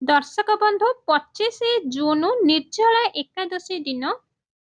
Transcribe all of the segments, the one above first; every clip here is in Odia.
दर्शक बंधु 25 जून निर्जला एकादशी दिन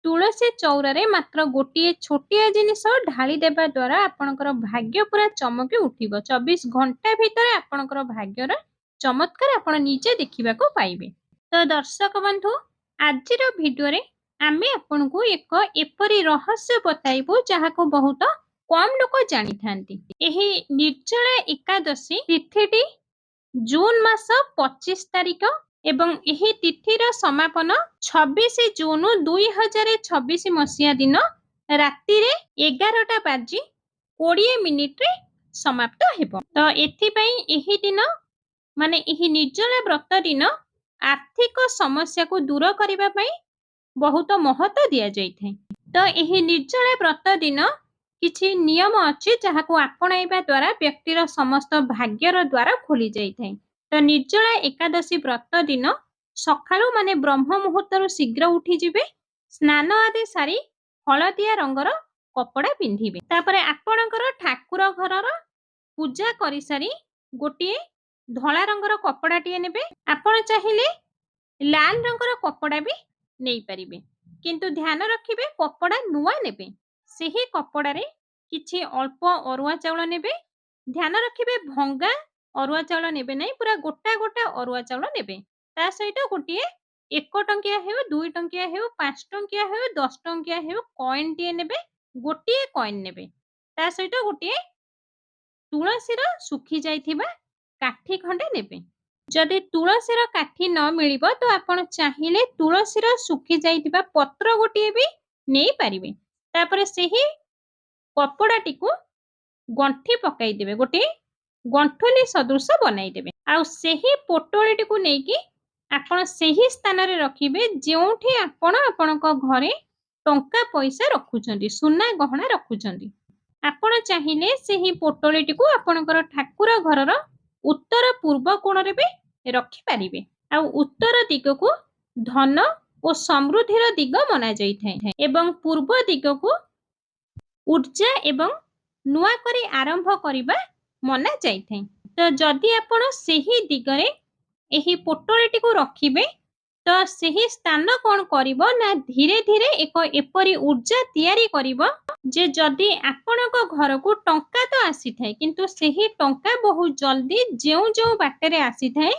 तुलसी चौरारे मात्र गोटे छोटिया जिनिस ढाली देवा द्वारा आपणकर भाग्य पूरा चमकी उठिबो। 24 घंटा भितर आपणकर भाग्यर चमत्कार आपण निजे देखिबा को पाइबे। तो दर्शक बंधु आजिर भिडियो रे आमे आपनको एक एपरी रहस्य बताइबो जहाको बहुत कम लोक जानि थांती। एही निर्जला एकादशी तिथिटी जून मास 25 तारिख एवं एही तिथिर समापन 26 जून 2026 मसीहा दिन राति रे 11टा बाजी 20 मिनिट रे समाप्त हेबो। तो एथिपाई एही दिन माने एही निर्जला व्रत दिन आर्थिक समस्या को दूर करिबा पई बहुत महत्व दिया जाइଥାଏ। तो एही निर्जला व्रत दिन किछि नियम अछि जहाको आपणाइबा द्वारा व्यक्तिर समस्त भाग्यर द्वार खोली जाइଥାଏ। तो निर्जला एकादशी व्रत दिन सकाळु माने ब्रह्म मुहूर्तरु शीघ्र उठी जिबे, स्नान आदि सारी हळदिया रंगर कपड़ा पिंधिबे। तापरे आपणकर ठाकुर घरर पूजा करि सारी गोटिए धळा रंगर कपड़ाटिए नेबे। आपण चाहिले लाल रंगर कपड़ा भी नहीं पारिबे, किंतु ध्यान रखिबे कपड़ा नुआ नेबे। सेही कपड़ा रे किछि अल्प अरुआ चाउल नेबे। ध्यान रखिबे भंगा अरुआ चाउल नेबे नहीं, पूरा गोटा गोटा अरुआ चाउल नेबे। ता सहित गोटिए 1 टंकिया हेउ 2 टंकिया हेउ 5 टंकिया हेउ 10 टंकिया हेउ कॉइन टिए नेबे। गोटिए कॉइन नेबे। ता सहित गोटिए तुळसीर सुखी जाइथिबा काठी खंडे नेबे। जदि तुळसीर काठी न मिलिबो तो आपण चाहिले तुळसीर सुखी जाइथिबा पत्र गोटिए भी नेई पारिबे। तापरे सेही कपड़ाटिकु गंठी पकाई देबे, गोटे गंठुली सदृश बनाई देबे। आउ सेही पोटळीटिकु नेकी आपण सेही स्थान रे रखिबे जेउठी आपण आपणको घरे टंका पैसा रखुचंदी, सुना गहना रखुचंदी। आपण चाहिले सेही पोटळीटिकु आपणकर ठाकुर घरर उत्तर पूर्व कोण रे भी रखि पारिबे। आउ उत्तर दिगकु धन और समृद्धिर दिग मना जाइଥାଏ एवं पूर्व दिगकु ऊर्जा एवं नुआ करी आरंभ करिबा मना जाइଥାଏ। तो जदि आपण सेही दिगरे एही पोटळीटिकु रखिबे तो सेही स्थान कोन करिवो ना धीरे धीरे एक एपरी ऊर्जा तयारी करिवो जे जदि आपणको घरकु टंका तो आसीଥାଏ किंतु सेही टंका बहुत जल्दी जेउ जेउ बाटरे आसीଥାଏ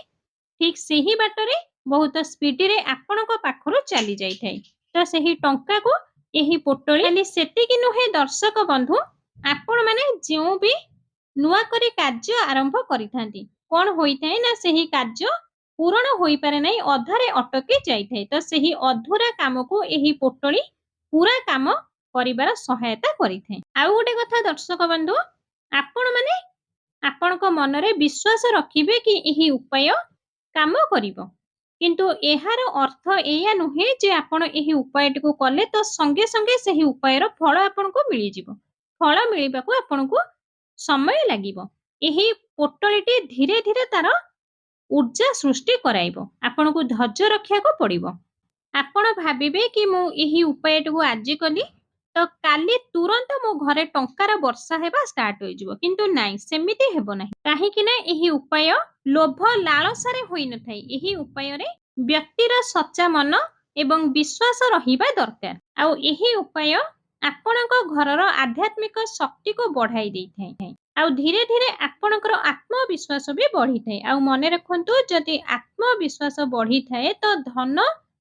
ठीक सेही बाटरे बहुत स्पीड रे आपणको पाखरु चली जाइଥାଏ। तो सेही टंका को एही पोटळी खाली सेतिकी नुहे दर्शक बंधु आपण माने जेउ भी नुआ करी कार्य आरंभ करिथांती कोन होइଥାଏ ना सेही कार्य पूर्ण होई पारे नै अधारे अटकी जाइଥାଏ। तो सेही अधूरा काम को एही पोटळी पूरा काम करिबार सहायता करिଥାଏ। आउ गोटे कथा दर्शक बंधु आपण माने आपणको मनरे विश्वास रखिबे कि एही उपाय काम करिवो, किंतु एहार अर्थ एया नुहे जे आपण एही उपायटिको कले तो संगे संगे सेही उपायर फल आपणको मिलि जिवो। फल मिलिबाकू आपणको समय लागिवो। एही पोटळीटी धीरे धीरे तार ऊर्जा सृष्टि कराइबो। आपणको धैर्य रखियाको पड़िबो। आपण भाबिबे कि मु एही उपायटिको आजि कली तो काली तुरंत मो घरे टंकार वर्षा हेबा स्टार्ट होई जिवो, किंतु नाइ सेमिति हेबो नाही। काहे कि ना एही उपाय लोभ लालसारे होई नथाई। एही उपाय रे व्यक्तिर सच्चा मन एवं विश्वास रहिबा दरकार। आउ एही उपाय आपणको घरर आध्यात्मिक शक्ति को बढ़ाई देइଥାଏ। आउ धीरे धीरे आपणकर आत्मविश्वास भी बढ़ी थाए। आउ मने रखंतु जदि आत्मविश्वास बढ़ी थाए तो धन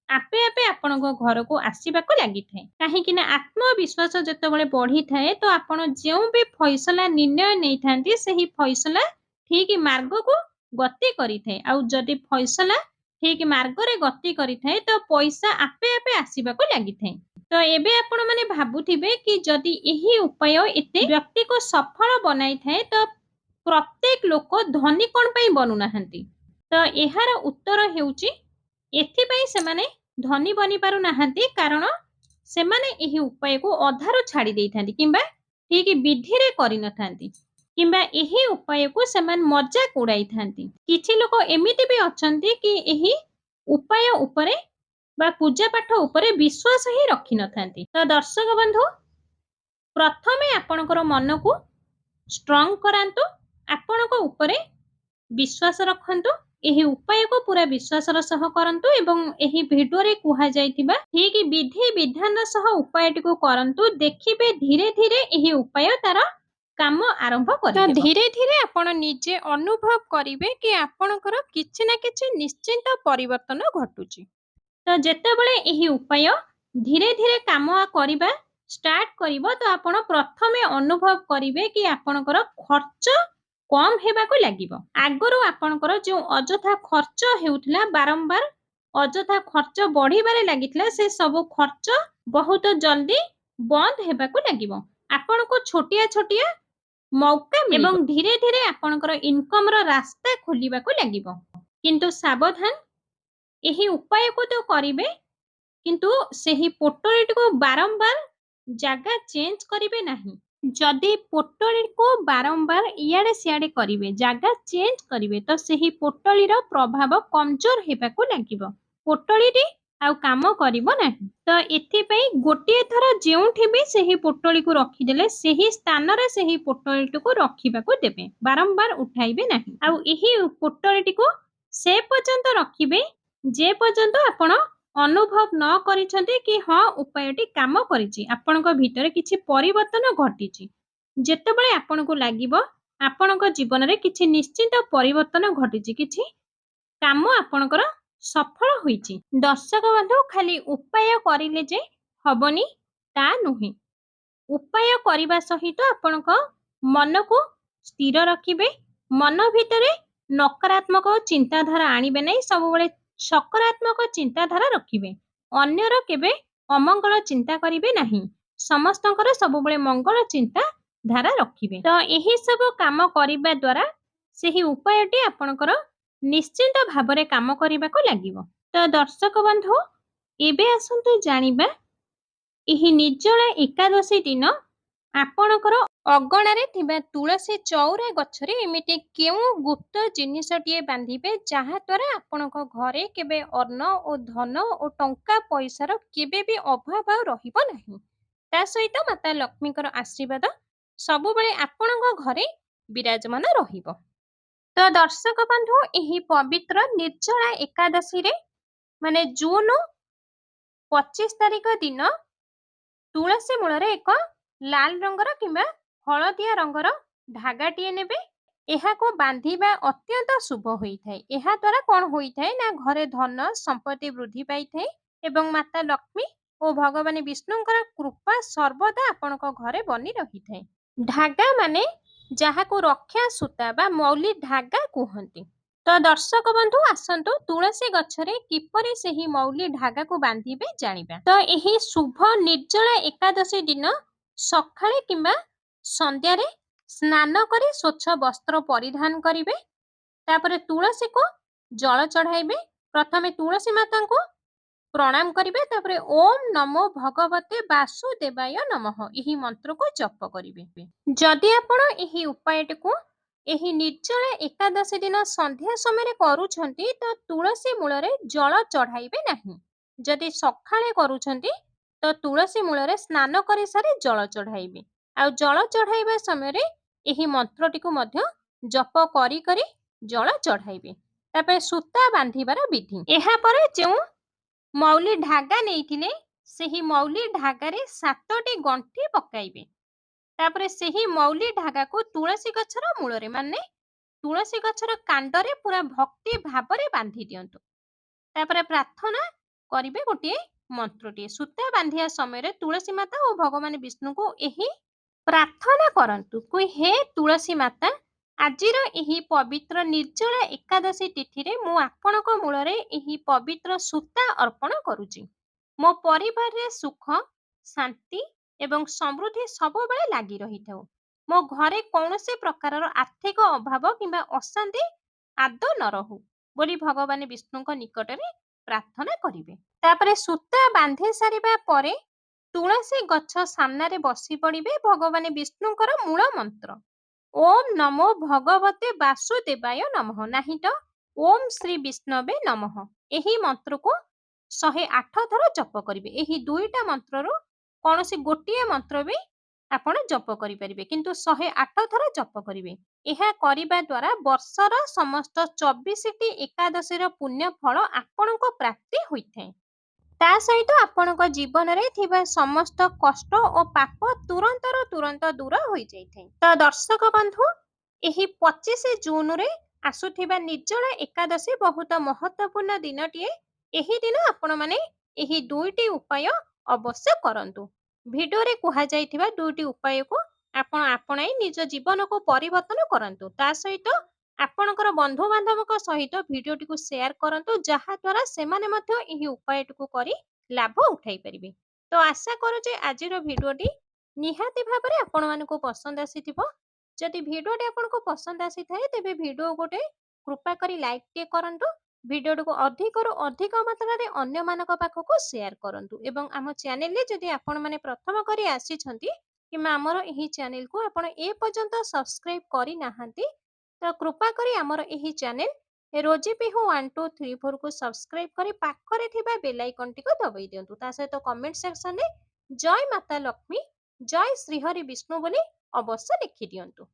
आपे आपे आपणको घर को आसीबाको लागि थाए। काहे कि ना आत्मविश्वास जतबेले बढ़ी थाए तो आपण जेउ भी फैसला निर्णय नै थांती सेही फैसला ठीक मार्ग को गति करि थाए। आउ जदि फैसला ठीक मार्ग रे गति करि थाए तो पैसा आपे आपे आसीबाको लागि थाए। तो एबे आपण माने भाबुथिबे कि जदि एही उपाय एते व्यक्ति को सफल बनाई थाए तो प्रत्येक लोक धनी कोन पई बनु नाहंती। तो एहार उत्तर हेउची एथिपई सेमाने धनी बनी पारु नाहंती कारण सेमाने एही उपाय को अधारो छाड़ी देइथांती किंबा ठीक विधि रे करि नथांती किंबा एही उपाय को सेमान मजाक उड़ाई थांती। किछि लोक एमिति भी अछंती कि एही उपाय उपरे बा पूजा पाठ उपरे विश्वास ही रखि नथांती। तो दर्शक बंधु प्रथमे आपणकर मन को स्ट्रांग करांतु, आपणको उपरे विश्वास रखंतु ଏହି ଉପାୟକୁ ପୁରା ବିଶ୍ୱାସର ସହ କରନ୍ତୁ ଏବଂ ଏହି ଭିଡିଓରେ କୁହାଯାଇଥିବା ଠିକ୍ ବିଧି ବିଧାନ ସହ ଉପାୟଟିକୁ କରନ୍ତୁ। ଦେଖିବେ ଧୀରେ ଧୀରେ ଏହି ଉପାୟ ତାର କାମ ଆରମ୍ଭ କରିଦେବ। ତ ଧୀରେ ଧୀରେ ଆପଣ ନିଜେ ଅନୁଭବ କରିବେ କି ଆପଣଙ୍କର କିଛି ନା କିଛି ନିଶ୍ଚିନ୍ତ ପରିବର୍ତ୍ତନ ଘଟୁଛି। ତ ଯେତେବେଳେ ଏହି ଉପାୟ ଧୀରେ ଧୀରେ କାମ କରିବା ଷ୍ଟାର୍ଟ କରିବ ତ ଆପଣ ପ୍ରଥମେ ଅନୁଭବ କରିବେ କି ଆପଣଙ୍କର ଖର୍ଚ୍ଚ କମ୍ ହେବାକୁ ଲାଗିବ। ଆଗରୁ ଆପଣଙ୍କର ଯେଉଁ ଅଯଥା ଖର୍ଚ୍ଚ ହେଉଥିଲା ବାରମ୍ବାର ଅଯଥା ଖର୍ଚ୍ଚ ବଢିବାରେ ଲାଗିଥିଲା ସେ ସବୁ ଖର୍ଚ୍ଚ ବହୁତ ଜଲ୍ଦି ବନ୍ଦ ହେବାକୁ ଲାଗିବ। ଆପଣଙ୍କୁ ଛୋଟିଆ ଛୋଟିଆ ମୌକା ମିଳିବ ଏବଂ ଧୀରେ ଧୀରେ ଆପଣଙ୍କର ଇନକମର ରାସ୍ତା ଖୋଲିବାକୁ ଲାଗିବ। କିନ୍ତୁ ସାବଧାନ, ଏହି ଉପାୟକୁ ତ କରିବେ କିନ୍ତୁ ସେହି ପୋଟଳୀଟିକୁ ବାରମ୍ବାର ଜାଗା ଚେଞ୍ଜ କରିବେ ନାହିଁ। ଯଦି ପୋଟଳୀକୁ ବାରମ୍ବାର ଇଆଡେ ସିଆଡେ କରିବେ, ଜାଗା ଚେଞ୍ଜ କରିବେ ତ ସେହି ପୋଟଳୀର ପ୍ରଭାବ କମଜୋର ହେବାକୁ ଲାଗିବ। ପୋଟଳୀଟି ଆଉ କାମ କରିବ ନାହିଁ। ତ ଏଥିପାଇଁ ଗୋଟିଏ ଥର ଯେଉଁଠି ବି ସେହି ପୋଟଳୀକୁ ରଖିଦେଲେ ସେହି ସ୍ଥାନରେ ସେହି ପୋଟଳୀଟିକୁ ରଖିବାକୁ ଦେବେ, ବାରମ୍ବାର ଉଠାଇବେ ନାହିଁ। ଆଉ ଏହି ପୋଟଳୀଟିକୁ ସେ ପର୍ଯ୍ୟନ୍ତ ରଖିବେ ଯେ ପର୍ଯ୍ୟନ୍ତ ଆପଣ ଅନୁଭବ ନ କରିଛନ୍ତି କି ହଁ ଉପାୟଟି କାମ କରିଛି, ଆପଣଙ୍କ ଭିତରେ କିଛି ପରିବର୍ତ୍ତନ ଘଟିଛି। ଯେତେବେଳେ ଆପଣଙ୍କୁ ଲାଗିବ ଆପଣଙ୍କ ଜୀବନରେ କିଛି ନିଶ୍ଚିତ ପରିବର୍ତ୍ତନ ଘଟିଛି, କିଛି କାମ ଆପଣଙ୍କର ସଫଳ ହୋଇଛି। ଦର୍ଶକ ବନ୍ଧୁ, ଖାଲି ଉପାୟ କରିଲେ ଯେ ହବନି ତା ନୁହେଁ। ଉପାୟ କରିବା ସହିତ ଆପଣଙ୍କ ମନକୁ ସ୍ଥିର ରଖିବେ। ମନ ଭିତରେ ନକାରାତ୍ମକ ଚିନ୍ତାଧାରା ଆଣିବେ ନାହିଁ, ସବୁବେଳେ ସକାରାତ୍ମକ ଚିନ୍ତାଧାରା ରଖିବେ। ଅନ୍ୟର କେବେ ଅମଙ୍ଗଳ ଚିନ୍ତା କରିବେ ନାହିଁ, ସମସ୍ତଙ୍କର ସବୁବେଳେ ମଙ୍ଗଳ ଚିନ୍ତାଧାରା ରଖିବେ। ତ ଏହି ସବୁ କାମ କରିବା ଦ୍ୱାରା ସେହି ଉପାୟଟି ଆପଣଙ୍କର ନିଶ୍ଚିନ୍ତ ଭାବରେ କାମ କରିବାକୁ ଲାଗିବ। ତ ଦର୍ଶକ ବନ୍ଧୁ, ଏବେ ଆସନ୍ତୁ ଜାଣିବା ଏହି ନିର୍ଜଳା ଏକାଦଶୀ ଦିନ ଆପଣଙ୍କର ଅଗଣାରେ ଥିବା ତୁଳସୀ ଚଉରା ଗଛରେ ଏମିତି କେଉଁ ଗୁପ୍ତ ଜିନିଷଟିଏ ବାନ୍ଧିବେ ଯାହା ଦ୍ୱାରା ଆପଣଙ୍କ ଘରେ କେବେ ଅନ୍ନ ଓ ଧନ ଓ ଟଙ୍କା ପଇସାର କେବେ ବି ଅଭାବ ଆଉ ରହିବ ନାହିଁ। ତା ସହିତ ମାତା ଲକ୍ଷ୍ମୀଙ୍କର ଆଶୀର୍ବାଦ ସବୁବେଳେ ଆପଣଙ୍କ ଘରେ ବିରାଜମାନ ରହିବ। ତ ଦର୍ଶକ ବନ୍ଧୁ, ଏହି ପବିତ୍ର ନିର୍ଜଳା ଏକାଦଶୀରେ ମାନେ ଜୁନ 25 ତାରିଖ ଦିନ ତୁଳସୀ ମୂଳରେ ଏକ ଲାଲ ରଙ୍ଗର କିମ୍ବା ହଳଦିଆ ରଙ୍ଗର ଧାଗାଟିଏ ନେବେ। ଏହାକୁ ବାନ୍ଧିବା ଅତ୍ୟନ୍ତ ଶୁଭ ହୋଇଥାଏ। ଏହା ଦ୍ୱାରା କ'ଣ ହୋଇଥାଏ ନା ଘରେ ଧନ ସମ୍ପତ୍ତି ବୃଦ୍ଧି ପାଇଥାଏ ଏବଂ ମାତା ଲକ୍ଷ୍ମୀ ଓ ଭଗବାନ ବିଷ୍ଣୁଙ୍କର କୃପା ସର୍ବଦା ଆପଣଙ୍କ ଘରେ ବନି ରହିଥାଏ। ଧାଗା ମାନେ ଯାହାକୁ ରକ୍ଷା ସୂତା ବା ମୌଲି ଧାଗା କୁହନ୍ତି। ତ ଦର୍ଶକ ବନ୍ଧୁ, ଆସନ୍ତୁ ତୁଳସୀ ଗଛରେ କିପରି ସେହି ମୌଲି ଧାଗାକୁ ବାନ୍ଧିବେ ଜାଣିବା। ତ ଏହି ଶୁଭ ନିର୍ଜଳା ଏକାଦଶୀ ଦିନ ସକାଳେ କିମ୍ବା ସନ୍ଧ୍ୟାରେ ସ୍ନାନ କରି ସ୍ୱଚ୍ଛ ବସ୍ତ୍ର ପରିଧାନ କରିବେ। ତାପରେ ତୁଳସୀକୁ ଜଳ ଚଢ଼ାଇବେ। ପ୍ରଥମେ ତୁଳସୀ ମାତାଙ୍କୁ ପ୍ରଣାମ କରିବେ, ତାପରେ ଓମ୍ ନମୋ ଭଗବତେ ବାସୁଦେବାୟ ନମଃ ଏହି ମନ୍ତ୍ରକୁ ଜପ କରିବେ। ଯଦି ଆପଣ ଏହି ଉପାୟଟିକୁ ଏହି ନିର୍ଜଳା ଏକାଦଶୀ ଦିନ ସନ୍ଧ୍ୟା ସମୟରେ କରୁଛନ୍ତି ତ ତୁଳସୀ ମୂଳରେ ଜଳ ଚଢ଼ାଇବେ ନାହିଁ। ଯଦି ସକାଳେ କରୁଛନ୍ତି ତ ତୁଳସୀ ମୂଳରେ ସ୍ନାନ କରିସାରି ଜଳ ଚଢ଼ାଇବେ। ଆଉ ଜଳ ଚଢ଼ାଇବା ସମୟରେ ଏହି ମନ୍ତ୍ରଟିକୁ ମଧ୍ୟ ଜପ କରି କରି ଜଳ ଚଢ଼ାଇବେ। ତାପରେ ସୂତା ବାନ୍ଧିବାର ବିଧି। ଏହାପରେ ଯେଉଁ ମୌଲି ଧାଗା ନେଇଥିଲେ ସେହି ମୌଲି ଧାଗାରେ 7ଟି ଗଣ୍ଠି ପକାଇବେ। ତାପରେ ସେହି ମୌଲି ଧାଗାକୁ ତୁଳସୀ ଗଛର ମୂଳରେ ମାନେ ତୁଳସୀ ଗଛର କାଣ୍ଡରେ ପୁରା ଭକ୍ତି ଭାବରେ ବାନ୍ଧି ଦିଅନ୍ତୁ। ତାପରେ ପ୍ରାର୍ଥନା କରିବେ ଗୋଟିଏ ମନ୍ତ୍ରଟିଏ। ସୂତା ବାନ୍ଧିବା ସମୟରେ ତୁଳସୀ ମାତା ଓ ଭଗବାନ ବିଷ୍ଣୁଙ୍କୁ ଏହି ପ୍ରାର୍ଥନା କରନ୍ତୁ କି ହେ ତୁଳସୀ ମାତା, ଆଜିର ଏହି ପବିତ୍ର ନିର୍ଜଳା ଏକାଦଶୀ ତିଥିରେ ମୁଁ ଆପଣଙ୍କ ମୂଳରେ ଏହି ପବିତ୍ର ସୂତା ଅର୍ପଣ କରୁଛି। ମୋ ପରିବାରରେ ସୁଖ, ଶାନ୍ତି ଏବଂ ସମୃଦ୍ଧି ସବୁବେଳେ ଲାଗି ରହିଥାଉ। ମୋ ଘରେ କୌଣସି ପ୍ରକାରର ଆର୍ଥିକ ଅଭାବ କିମ୍ବା ଅଶାନ୍ତି ଆଦୌ ନ ରହୁ ବୋଲି ଭଗବାନ ବିଷ୍ଣୁଙ୍କ ନିକଟରେ ପ୍ରାର୍ଥନା କରିବେ। ତାପରେ ସୂତା ବାନ୍ଧି ସାରିବା ପରେ ତୁଳସୀ ଗଛ ସାମ୍ନାରେ ବସି ପଡ଼ିବେ। ଭଗବାନ ବିଷ୍ଣୁଙ୍କର ମୂଳ ମନ୍ତ୍ର ଓମ୍ ନମୋ ଭଗବତେ ବାସୁଦେବାୟ ନମଃ ନାହିଁ ତ ଓମ୍ ଶ୍ରୀ ବିଷ୍ଣବେ ନମଃ ଏହି ମନ୍ତ୍ରକୁ 108 ଥର ଜପ କରିବେ। ଏହି ଦୁଇଟା ମନ୍ତ୍ରରୁ କୌଣସି ଗୋଟିଏ ମନ୍ତ୍ର ବି ଆପଣ ଜପ କରିପାରିବେ କିନ୍ତୁ 108 ଥର ଜପ କରିବେ। ଏହା କରିବା ଦ୍ୱାରା ବର୍ଷର ସମସ୍ତ 24ଟି ଏକାଦଶୀର ପୁଣ୍ୟ ଫଳ ଆପଣଙ୍କୁ ପ୍ରାପ୍ତି ହୋଇଥାଏ। ତା ସହିତ ଆପଣଙ୍କ ଜୀବନରେ ଥିବା ସମସ୍ତ କଷ୍ଟ ଓ ପାପ ତୁରନ୍ତ ଦୂର ହୋଇଯାଇଥାଏ। ତ ଦର୍ଶକ ବନ୍ଧୁ, ଏହି 25 ଜୁନରେ ଆସୁଥିବା ନିର୍ଜଳା ଏକାଦଶୀ ବହୁତ ମହତ୍ତ୍ୱପୂର୍ଣ୍ଣ ଦିନଟିଏ। ଏହି ଦିନ ଆପଣମାନେ ଏହି ଦୁଇଟି ଉପାୟ ଅବଶ୍ୟ କରନ୍ତୁ। ଭିଡ଼ିଓରେ କୁହାଯାଇଥିବା ଦୁଇଟି ଉପାୟକୁ ଆପଣ ଆପଣାଇ ନିଜ ଜୀବନକୁ ପରିବର୍ତ୍ତନ କରନ୍ତୁ। ତା ସହିତ ଆପଣଙ୍କର ବନ୍ଧୁବାନ୍ଧବଙ୍କ ସହିତ ଭିଡ଼ିଓଟିକୁ ସେୟାର କରନ୍ତୁ, ଯାହାଦ୍ୱାରା ସେମାନେ ମଧ୍ୟ ଏହି ଉପାୟଟିକୁ କରି ଲାଭ ଉଠାଇ ପାରିବେ। ତ ଆଶା କରୁଛି ଆଜିର ଭିଡ଼ିଓଟି ନିହାତି ଭାବରେ ଆପଣମାନଙ୍କୁ ପସନ୍ଦ ଆସିଥିବ। ଯଦି ଭିଡ଼ିଓଟି ଆପଣଙ୍କୁ ପସନ୍ଦ ଆସିଥାଏ ତେବେ ଭିଡ଼ିଓ ଗୋଟେ କୃପା କରି ଲାଇକ୍‌ଟିଏ କରନ୍ତୁ। ଭିଡ଼ିଓଟିକୁ ଅଧିକରୁ ଅଧିକ ମାତ୍ରାରେ ଅନ୍ୟମାନଙ୍କ ପାଖକୁ ସେୟାର କରନ୍ତୁ ଏବଂ ଆମ ଚ୍ୟାନେଲରେ ଯଦି ଆପଣମାନେ ପ୍ରଥମ କରି ଆସିଛନ୍ତି କିମ୍ବା ଆମର ଏହି ଚ୍ୟାନେଲକୁ ଆପଣ ଏପର୍ଯ୍ୟନ୍ତ ସବସ୍କ୍ରାଇବ୍ କରିନାହାନ୍ତି, ତ କୃପା କରି ଆମର ଏହି ଚ୍ୟାନେଲ ରୋଜି ପିହୁ 1234କୁ ସବସ୍କ୍ରାଇବ୍ କରି ପାଖରେ ଥିବା ବେଲ୍ ଆଇକନ୍‌ଟିକୁ ଦବାଇ ଦିଅନ୍ତୁ। ତା ସହିତ କମେଣ୍ଟ ସେକ୍ସନରେ ଜୟ ମାତା ଲକ୍ଷ୍ମୀ, ଜୟ ଶ୍ରୀହରି ବିଷ୍ଣୁ ବୋଲି ଅବଶ୍ୟ ଲେଖିଦିଅନ୍ତୁ।